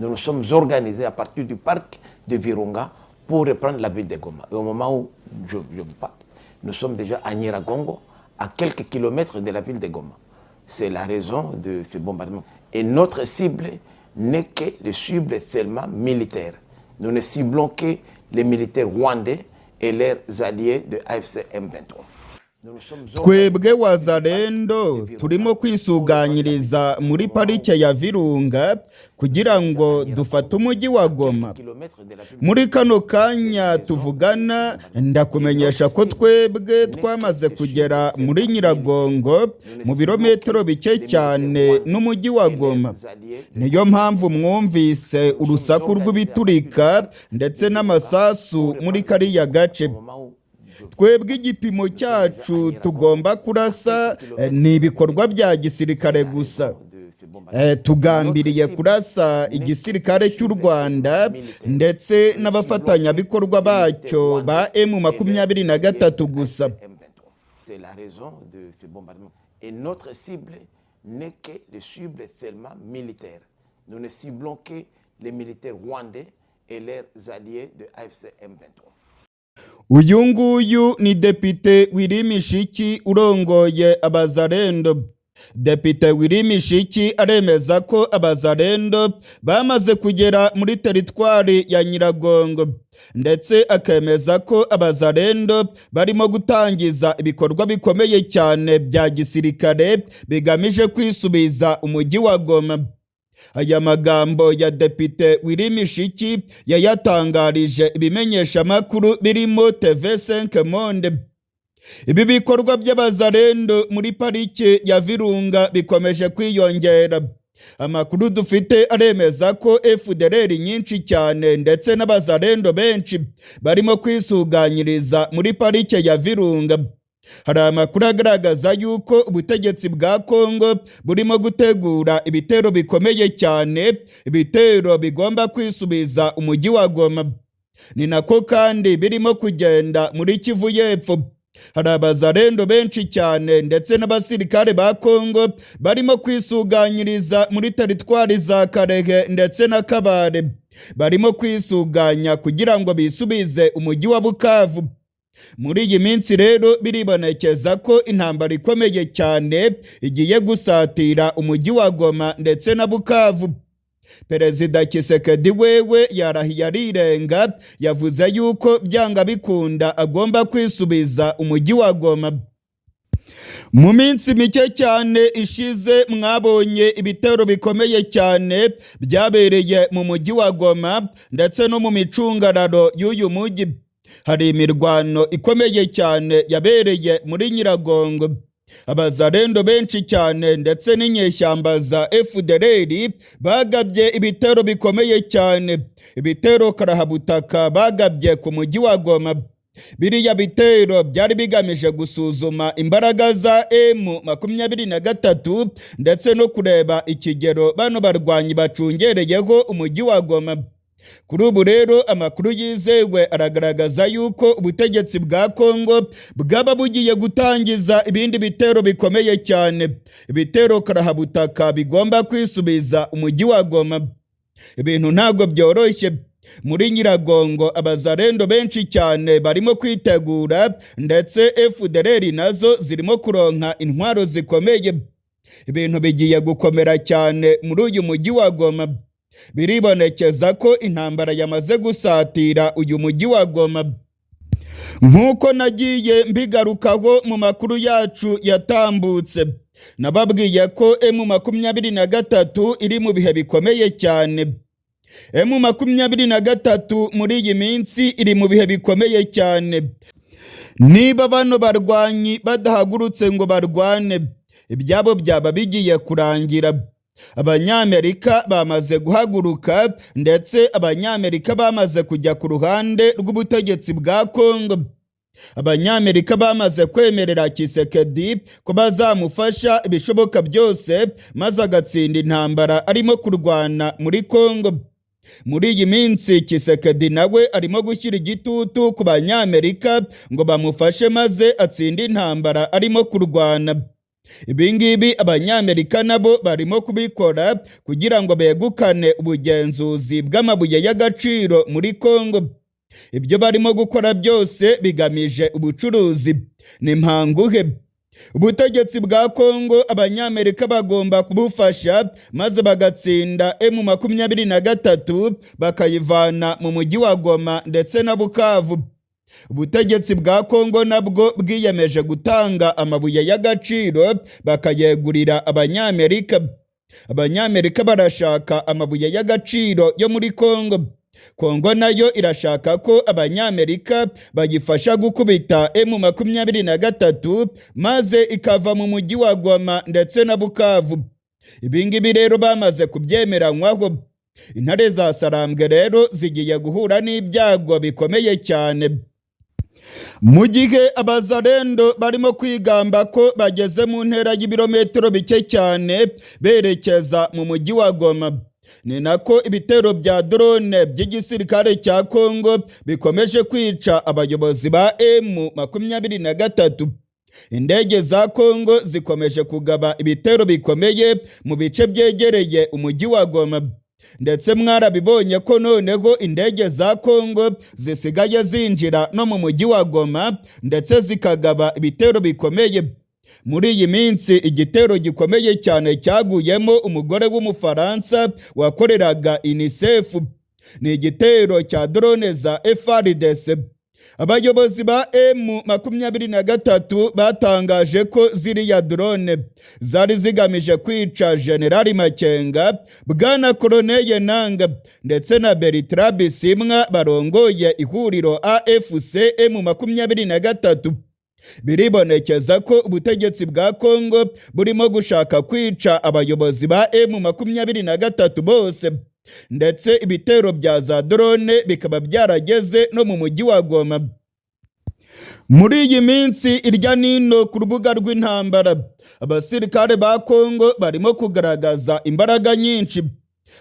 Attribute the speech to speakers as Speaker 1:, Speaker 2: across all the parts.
Speaker 1: nous nous sommes organisés à partir du parc de Virunga pour reprendre la ville de Goma. Et au moment où je vous parle, nous sommes déjà à Nyiragongo, à quelques kilomètres de la ville de Goma. C'est la raison de ce bombardement. Et notre cible n'est que les cibles seulement militaires. Nous ne ciblons que les militaires rwandais et leurs alliés de AFC M23.
Speaker 2: Twebwe wazalendo turimo kwisuganyiriza muri parike ya Virunga kugira ngo dufate umujyi wa Goma. Muri kano kanya tuvugana ndakumenyesha ko twebwe twamaze kugera muri Nyiragongo mu birometero bike cyane n'umujyi wa Goma. Niyo mpamvu mwumvise urusaku rw'ibiturika ndetse n'amasasu muri kariya gace. Twebwe igipimo cyacu tugomba kurasa ni ibikorwa bya gisirikare gusa. Tugambiriye kurasa igisirikare cy'u Rwanda ndetse n'abafatanyabikorwa bacyo ba M23 gusa.
Speaker 1: C'est la raison de ce bombardement. Et notre cible n'est que les cibles seulement militaires. Nous ne ciblons que les militaires rwandais et leurs alliés de AFC M23.
Speaker 2: Uyu nguyu ni Depite Wirimishiki urongoye abazalendo. Depite Wirimishiki aremeza ko abazalendo bamaze kugera muri teritwari ya Nyiragongo, ndetse akemeza ko abazalendo barimo gutangiza ibikorwa bikomeye cyane bya gisirikare bigamije kwisubiza umujyi wa Goma. Aya magambo ya Depite Wirimishiki yayatangarije ibimenyesha amakuru birimo TV5 Monde. Ibi bikorwa by'abazalendo muri parike ya Virunga bikomeje kwiyongera. Amakuru dufite aremeza ko FDLR nyinshi cyane ndetse n'abazalendo benshi barimo kwisuganyiriza muri parike ya Virunga. Hari amakuru agaragaza yuko ubutegetsi bwa Kongo burimo gutegura ibitero bikomeye cyane, ibitero bigomba kwisubiza umujyi wa Goma. Ni nako kandi birimo kugenda muri Kivu y'Epfo. Hari abazalendo benshi cyane ndetse n'abasirikare ba Kongo barimo kwisuganyiriza muri teritwari za Karege ndetse na Kabare. Barimo kwisuganya kugira ngo bisubize umujyi wa Bukavu. Muri iyi minsi rero biribonekeza ko intambara ikomeye cyane igiye gusatira umujyi wa Goma ndetse na Bukavu. Perezida Tshisekedi wewe yarahiye arirenga, yavuze yuko byanga bikunda agomba kwisubiza umujyi wa Goma. Mu minsi mike cyane ishize mwabonye ibitero bikomeye cyane byabereye mu mujyi wa Goma ndetse no mu micungararo y'uyu mujyi. Hari imirwano ikomeye cyane yabereye muri Nyiragongo. Abazalendo benshi cyane ndetse n'inyeshyamba za FDLR bagabye ibitero bikomeye cyane. Ibitero karahabutaka bagabye ku mujyi wa Goma. Biriya bitero byari bigamije gusuzuma imbaraga za M23 ndetse no kureba ikigero bano barwanyi bacungereyeho umujyi wa Goma. Kuri ubu rero amakuru yizewe aragaragaza yuko ubutegetsi bwa Kongo bwaba bugiye gutangiza ibindi bitero bikomeye cyane. Ibitero karahabutaka bigomba kwisubiza umujyi wa Goma. Ibintu ntago byoroshye. Muri Nyiragongo abazalendo benshi cyane barimo kwitegura, ndetse FDLR nazo zirimo kuronka intwaro zikomeye. Ibintu bigiye gukomera cyane muri uyu mujyi wa Goma. Biribonekeza ko intambara yamaze gusatira uyu mujyi wa Goma. Nkuko nagiye mbigarukaho mu makuru yacu yatambutse, nababwiye ko M23 iri mu bihe bikomeye cyane. M23 muri iyi minsi iri mu bihe bikomeye cyane. Niba bano barwanyi badahagurutse ngo barwane, ibyabo byaba bigiye kurangira. Abanyamerika bamaze guhaguruka, ndetse Abanyamerika bamaze kujya ku ruhande rw'ubutegetsi bwa Kongo. Abanyamerika bamaze kwemerera Tshisekedi ko bazamufasha ibishoboka byose maze agatsinda intambara arimo kurwana muri Kongo. Muri iyi minsi Tshisekedi nawe arimo gushyira igitutu ku Banyamerika ngo bamufashe maze atsinde intambara arimo kurwana. Ibingibi abanyamerika nabo barimo kubikora kugira ngo begukane ubugenzuzi bw'amabuye y'agaciro muri Kongo. Ibyo barimo gukora byose bigamije ubucuruzi n'impanguhe. Ubutegetsi bwa Kongo abanyamerika bagomba kubufasha maze bagatsinda M23 bakayivana mu mujyi wa Goma ndetse na Bukavu. Ubutegetsi bwa Kongo nabwo bwiyemeje gutanga amabuye y'agaciro bakayegurira abanyamerika. Abanyamerika barashaka amabuye y'agaciro yo muri Kongo. Kongo nayo irashaka ko abanyamerika bagifasha gukubita M23 maze ikava mu mujyi wa Goma ndetse na Bukavu. Ibingibi rero bamaze kubyemeranywaho. Intare za Sarambwe rero zigiye guhura n'ibyago bikomeye cyane. Mu gihe abazarendo barimo kwigamba ko bageze mu ntera y'ibirometero bike cyane berekeza mu mujyi wa Goma, ni nako ibitero bya drone by'igisirikare cya Kongo bikomeje kwica abayobozi ba M23. Indege za Kongo zikomeje kugaba ibitero bikomeye mu bice byegereye umujyi wa Goma. Ndetse mwarabibonye ko noneho indege za Kongo zisigaye zinjira no mu mujyi wa Goma ndetse zikagaba ibitero bikomeye. Muri iyi minsi igitero gikomeye cyane cyaguyemo umugore w'Umufaransa wakoreraga UNICEF. Ni igitero cya drone za FARDC. Abayobozi ba M23 batangaje ko ziriya drone zari zigamije kwica General Makenga, Bwana Koloneli Nanga ndetse na Bertrand Bisimwa barongoye ihuriro AFC M23. Biribonekeza ko ubutegetsi bwa Kongo burimo gushaka kwica abayobozi ba M23 bose. Ndetse ibitero bya za drone bikaba byarageze no mu mujyi wa Goma. Muri iyi minsi irya nino ku rubuga rw'intambara abasirikare ba Kongo barimo kugaragaza imbaraga nyinshi.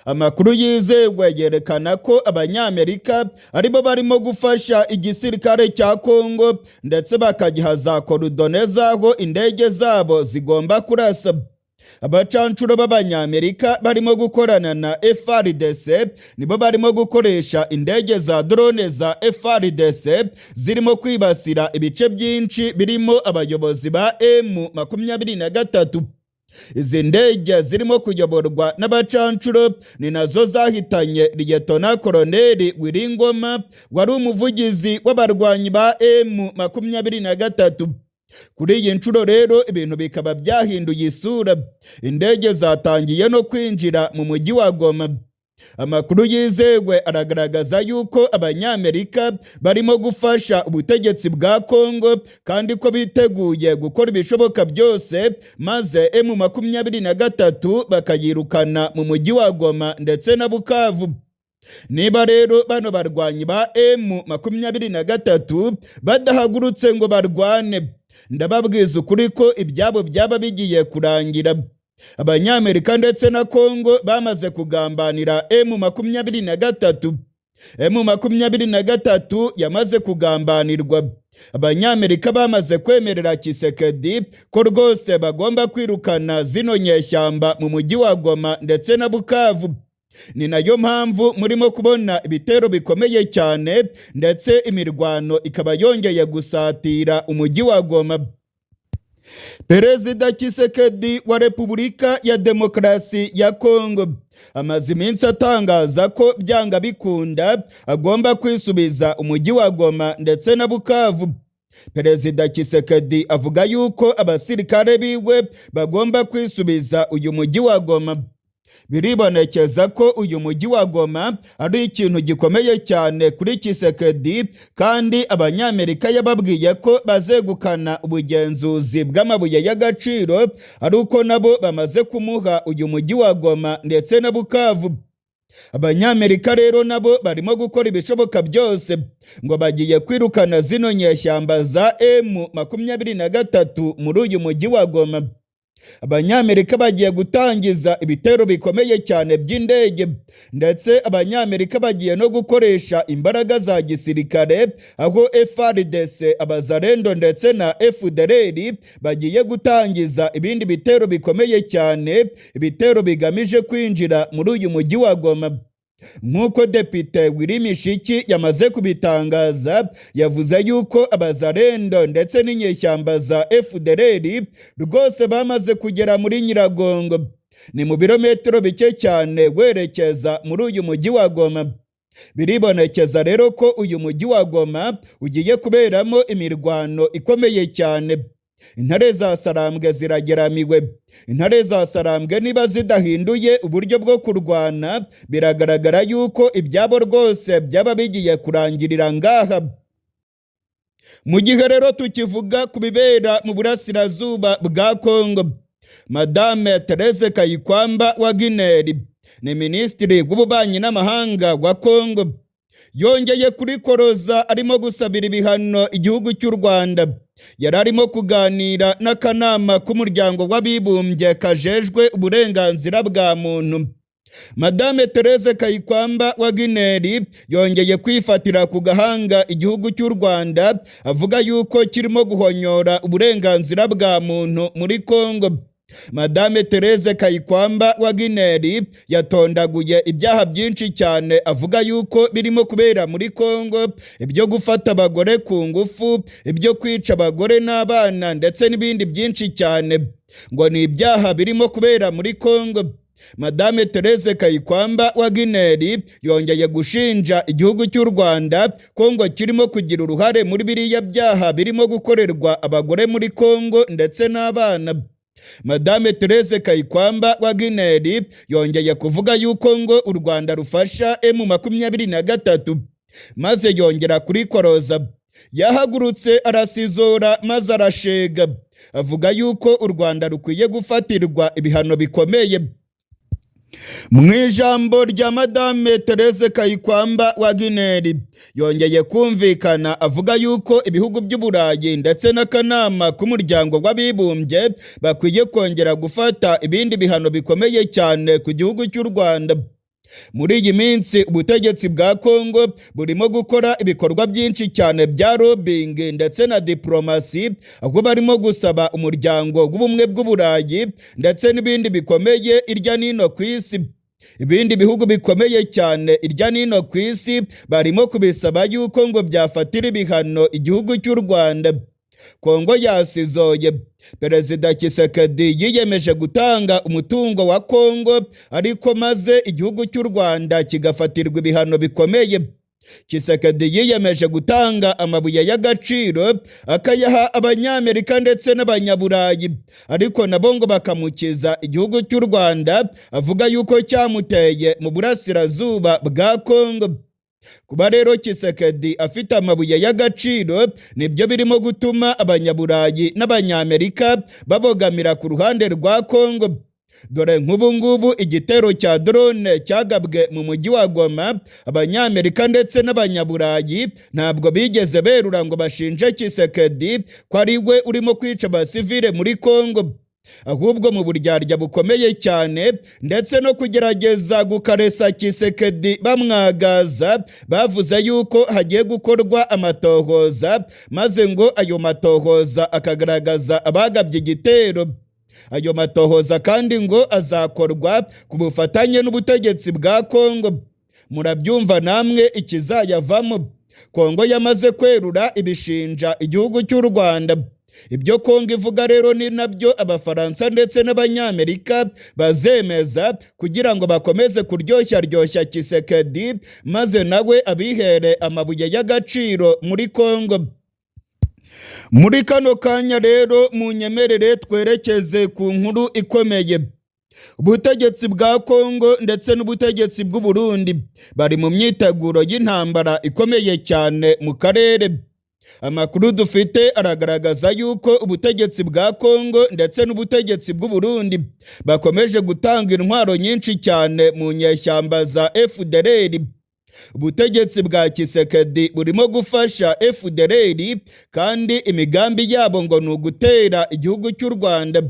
Speaker 2: Amakuru yizewe yerekana ko abanyamerika aribo barimo gufasha igisirikare cya Kongo ndetse bakagiha za korodone zaho indege zabo zigomba kurasa. Abacancuro b'abanyamerika barimo gukorana na FARDC nibo barimo gukoresha indege za drone za FARDC zirimo kwibasira ibice byinshi birimo abayobozi ba M23. Izi ndege zirimo kuyoborwa n'abacancuro ni nazo zahitanye Liyetona Koloneli Goma wari umuvugizi w'abarwanyi ba M23. Kuri iyi nshuro rero ibintu bikaba byahinduye isura. Indege zatangiye no kwinjira mu mujyi wa Goma. Amakuru yizewe aragaragaza yuko abanyamerika barimo gufasha ubutegetsi bwa Kongo kandi ko biteguye gukora ibishoboka byose maze M23 bakayirukana mu mujyi wa Goma ndetse na Bukavu. Niba rero bano barwanyi ba M23 badahagurutse ngo barwane, ndababwiza ukuri ko ibyabo byaba bigiye kurangira. Abanyamerika ndetse na Kongo bamaze kugambanira M23. M23 yamaze kugambanirwa. Abanyamerika bamaze kwemerera Tshisekedi ko rwose bagomba kwirukana zino nyeshyamba mu mujyi wa Goma ndetse na Bukavu. Ni nayo mpamvu murimo kubona ibitero bikomeye cyane ndetse imirwano ikaba yongeye gusatira umujyi wa Goma. Perezida Tshisekedi wa Repubulika ya Demokarasi ya Kongo amaze iminsi atangaza ko byanga bikunda agomba kwisubiza umujyi wa Goma ndetse na Bukavu. Perezida Tshisekedi avuga yuko abasirikare biwe bagomba kwisubiza uyu mujyi wa Goma. Biribonekeza ko uyu mujyi wa Goma ari ikintu gikomeye cyane kuri Tshisekedi kandi abanyamerika yababwiye ko bazegukana ubugenzuzi bw'amabuye y'agaciro ari uko nabo bamaze kumuha uyu mujyi wa Goma ndetse na Bukavu. Abanyamerika rero nabo barimo gukora ibishoboka byose ngo bagiye kwirukana zino nyeshyamba za M23 muri uyu mujyi wa Goma. Abanyamerika bagiye gutangiza ibitero bikomeye cyane by'indege, ndetse Abanyamerika bagiye no gukoresha imbaraga za gisirikare, aho FARDC, abazarendo ndetse na FDLR bagiye gutangiza ibindi bitero bikomeye cyane, ibitero bigamije kwinjira muri uyu mujyi wa Goma. Nk'uko Depite Wirimishiki yamaze kubitangaza, yavuze yuko abazarendo ndetse n'inyeshyamba za FDLR rwose bamaze kugera muri Nyiragongo. Ni mu birometero bike cyane werekeza muri uyu mujyi wa Goma. Biribonekeza rero ko uyu mujyi wa Goma ugiye kuberamo imirwano ikomeye cyane. Intare za Sarambwe zirageramiwe. Intare za Sarambwe niba zidahinduye uburyo bwo kurwana, biragaragara yuko ibyabo rwose byaba bigiye kurangirira ngaha. Mu gihe rero tukivuga ku bibera mu burasirazuba bwa Kongo, Madame Therese Kayikwamba wa Guinea ni Minisitiri w'Ububanyi n'Amahanga wa Kongo, yongeye kurikoroza arimo gusabira ibihano igihugu cy'u Rwanda. Yari arimo kuganira n'akanama k'umuryango w'abibumbye kajejwe uburenganzira bwa muntu. Madame Therese Kayikwamba wa Guinea yongeye kwifatira ku gahanga igihugu cy'u Rwanda, avuga yuko kirimo guhonyora uburenganzira bwa muntu muri Kongo. Madame Therese Kayikwamba wa Guinea yatondaguye ibyaha byinshi cyane, avuga yuko birimo kubera muri Kongo, ibyo gufata abagore ku ngufu, ibyo kwica abagore n'abana ndetse n'ibindi byinshi cyane, ngo ni ibyaha birimo kubera muri Kongo. Madame Therese Kayikwamba wa Guinea yongeye gushinja igihugu cy'u Rwanda ko ngo kirimo kugira uruhare muri biriya byaha birimo gukorerwa abagore muri Kongo ndetse n'abana. Madame Therese Kayikwamba wa Guinea yongeye kuvuga yuko ngo u Rwanda rufasha M23, maze yongera kurikoroza. Yahagurutse arasizora maze arashega, avuga yuko u Rwanda rukwiye gufatirwa ibihano bikomeye. Mu ijambo rya Madame Therese Kayikwamba wa Guinea yongeye kumvikana, avuga yuko ibihugu by'Uburayi ndetse n'akanama k'umuryango w'abibumbye bakwiye kongera gufata ibindi bihano bikomeye cyane ku gihugu cy'u Rwanda. Muri iyi minsi ubutegetsi bwa Kongo burimo gukora ibikorwa byinshi cyane bya lobbying ndetse na diplomasi, aho barimo gusaba umuryango w'ubumwe bw'Uburayi ndetse n'ibindi bikomeye irya nino ku isi. Ibindi bihugu bikomeye cyane irya nino ku isi barimo kubisaba yuko ngo byafatira ibihano igihugu cy'u Rwanda. Kongo yasizoye. Perezida Tshisekedi yiyemeje gutanga umutungo wa Kongo, ariko maze igihugu cy'u Rwanda kigafatirwa ibihano bikomeye. Tshisekedi yiyemeje gutanga amabuye y'agaciro akayaha Abanyamerika ndetse n'Abanyaburayi, ariko nabo ngo bakamukiza igihugu cy'u Rwanda, avuga yuko cyamuteye mu burasirazuba bwa Kongo. Kuba rero Tshisekedi afite amabuye y'agaciro nibyo birimo gutuma Abanyaburayi n'Abanyamerika babogamira ku ruhande rwa Kongo. Dore nk'ubu ngubu igitero cya drone cyagabwe mu mujyi wa Goma, Abanyamerika ndetse n'Abanyaburayi ntabwo bigeze berura ngo bashinje Tshisekedi ko ari we urimo kwica abasivile muri Kongo, ahubwo mu buryarya bukomeye cyane ndetse no kugerageza gukaresa Tshisekedi bamwagaza, bavuze yuko hagiye gukorwa amatohoza, maze ngo ayo matohoza akagaragaza abagabye igitero. Ayo matohoza kandi ngo azakorwa ku bufatanye n'ubutegetsi bwa Kongo. Murabyumva namwe ikizayavamo. Kongo yamaze kwerura ibishinja igihugu cy'u Rwanda. Ibyo Kongo ivuga rero ni nabyo Abafaransa ndetse n'Abanyamerika bazemeza, kugira ngo bakomeze kuryoshya Tshisekedi, maze nawe abihere amabuye y'agaciro muri Kongo. Muri kano kanya rero munyemerere twerekeze ku nkuru ikomeye. Ubutegetsi bwa Kongo ndetse n'ubutegetsi bw'u Burundi bari mu myiteguro y'intambara ikomeye cyane mu karere. Amakuru dufite aragaragaza yuko ubutegetsi bwa Kongo ndetse n'ubutegetsi bw'u Burundi bakomeje gutanga intwaro nyinshi cyane mu nyeshyamba za FDLR. Ubutegetsi bwa Tshisekedi burimo gufasha FDLR, kandi imigambi yabo ngo ni ugutera igihugu cy'u Rwanda.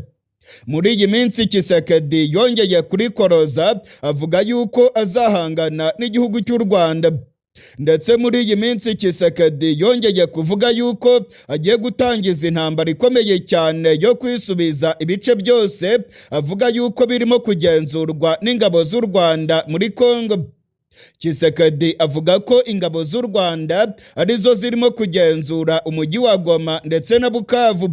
Speaker 2: Muri iyi minsi Tshisekedi yongeye kurikoroza avuga yuko azahangana n'igihugu cy'u Rwanda. Ndetse muri iyi minsi Tshisekedi yongeye kuvuga yuko agiye gutangiza intambara ikomeye cyane yo kwisubiza ibice byose avuga yuko birimo kugenzurwa n'ingabo z'u Rwanda muri Kongo. Tshisekedi avuga ko ingabo z'u Rwanda arizo zirimo kugenzura umujyi wa Goma ndetse na Bukavu.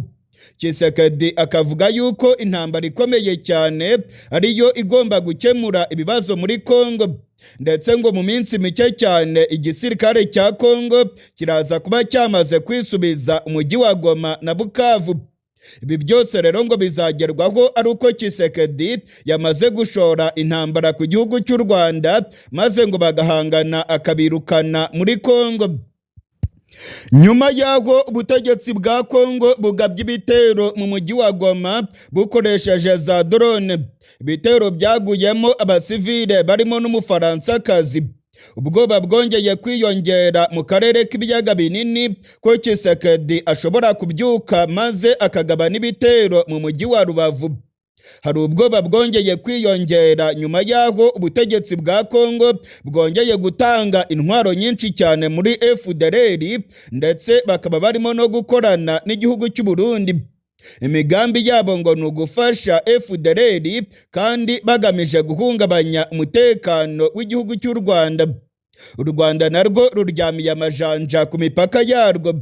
Speaker 2: Tshisekedi akavuga yuko intambara ikomeye cyane ariyo igomba gukemura ibibazo muri Kongo, ndetse ngo mu minsi mike cyane igisirikare cya Kongo kiraza kuba cyamaze kwisubiza umujyi wa Goma na Bukavu. Ibi byose rero ngo bizagerwaho ari uko Tshisekedi yamaze gushora intambara ku gihugu cy'u Rwanda maze ngo bagahangana akabirukana muri Kongo. Nyuma yaho ubutegetsi bwa Kongo bugabye ibitero mu mujyi wa Goma bukoresheje za drone. Ibitero byaguyemo abasivile barimo n'Umufaransa-kazi. Ubwoba bwongeye kwiyongera mu karere k'ibiyaga binini ko Tshisekedi ashobora kubyuka maze akagaba n'ibitero mu mujyi wa Rubavu. Hari ubwoba bwongeye kwiyongera nyuma yaho ubutegetsi bwa Kongo bwongeye gutanga intwaro nyinshi cyane muri FDLR, ndetse bakaba barimo no gukorana n'igihugu cy'u Burundi. Imigambi yabo ngo ni ugufasha FDLR kandi bagamije guhungabanya umutekano w'igihugu cy'u Rwanda. U Rwanda narwo ruryamiye amajanja ku mipaka yarwo.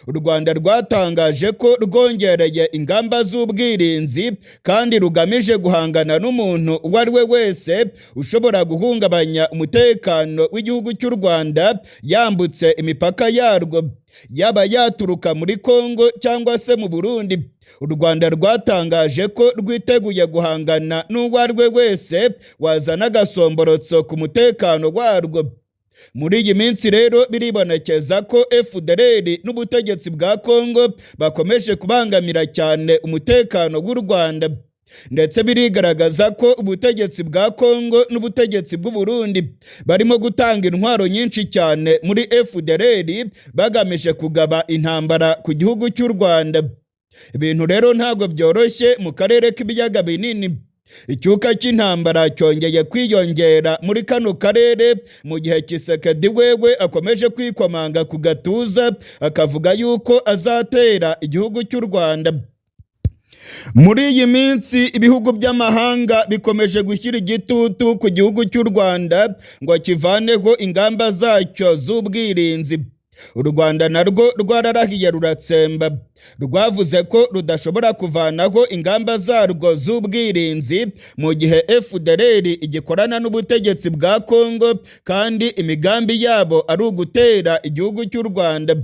Speaker 2: U Rwanda rwatangaje ko rwongereye ingamba z'ubwirinzi kandi rugamije guhangana n'umuntu uwo ari we wese ushobora guhungabanya umutekano w'igihugu cy'u Rwanda yambutse imipaka yarwo, yaba yaturuka muri Kongo cyangwa se mu Burundi. U Rwanda rwatangaje ko rwiteguye guhangana n'uwo ari we wese wazana agasomborotso ku mutekano warwo. Muri iyi minsi rero biribonekeza ko FDLR n'ubutegetsi bwa Kongo bakomeje kubangamira cyane umutekano w'u Rwanda, ndetse birigaragaza ko ubutegetsi bwa Kongo n'ubutegetsi bw'u Burundi barimo gutanga intwaro nyinshi cyane muri FDLR bagamije kugaba intambara ku gihugu cy'u Rwanda. Ibintu rero ntabwo byoroshye mu karere k'ibiyaga binini. Icyuka cy'intambara cyongeye kwiyongera muri kano karere mu gihe Tshisekedi wewe akomeje kwikomanga ku gatuza akavuga yuko azatera igihugu cy'u Rwanda. Muri iyi minsi ibihugu by'amahanga bikomeje gushyira igitutu ku gihugu cy'u Rwanda ngo kivaneho ingamba zacyo z'ubwirinzi. U Rwanda narwo rwararahiye ruratsemba, rwavuze ko rudashobora kuvanaho ingamba zarwo z'ubwirinzi mu gihe FDLR igikorana n'ubutegetsi bwa Kongo kandi imigambi yabo ari ugutera igihugu cy'u Rwanda.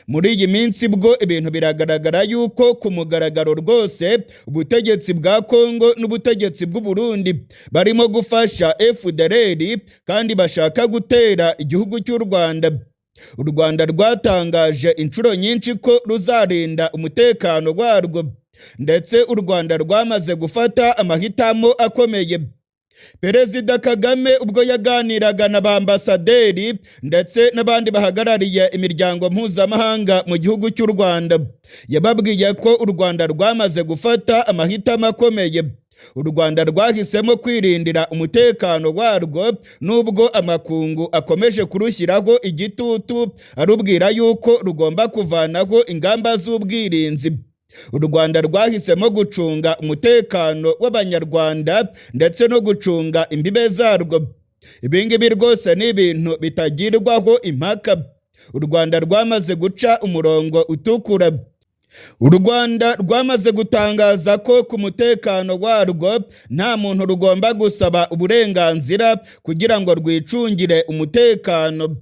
Speaker 2: Muri iyi minsi bwo ibintu biragaragara yuko ku mugaragaro rwose ubutegetsi bwa Kongo n'ubutegetsi bw'u Burundi barimo gufasha FDLR kandi bashaka gutera igihugu cy'u Rwanda. U Rwanda rwatangaje inshuro nyinshi ko ruzarinda umutekano warwo, ndetse u Rwanda rwamaze gufata amahitamo akomeye. Perezida Kagame ubwo yaganiraga na bambasaderi ndetse n'abandi bahagarariye imiryango mpuzamahanga mu gihugu cy'u Rwanda, yababwiye ko u Rwanda rwamaze gufata amahitamo akomeye. U Rwanda rwahisemo kwirindira umutekano warwo nubwo amakungu akomeje kurushyiraho igitutu arubwira yuko rugomba kuvanaho ingamba z'ubwirinzi. U Rwanda rwahisemo gucunga umutekano w'Abanyarwanda ndetse no gucunga imbibe zarwo. Ibingibi rwose ni ibintu bitagirwaho impaka. U Rwanda rwamaze guca umurongo utukura. U Rwanda rwamaze gutangaza ko ku mutekano warwo nta muntu rugomba gusaba uburenganzira kugira ngo rwicungire umutekano.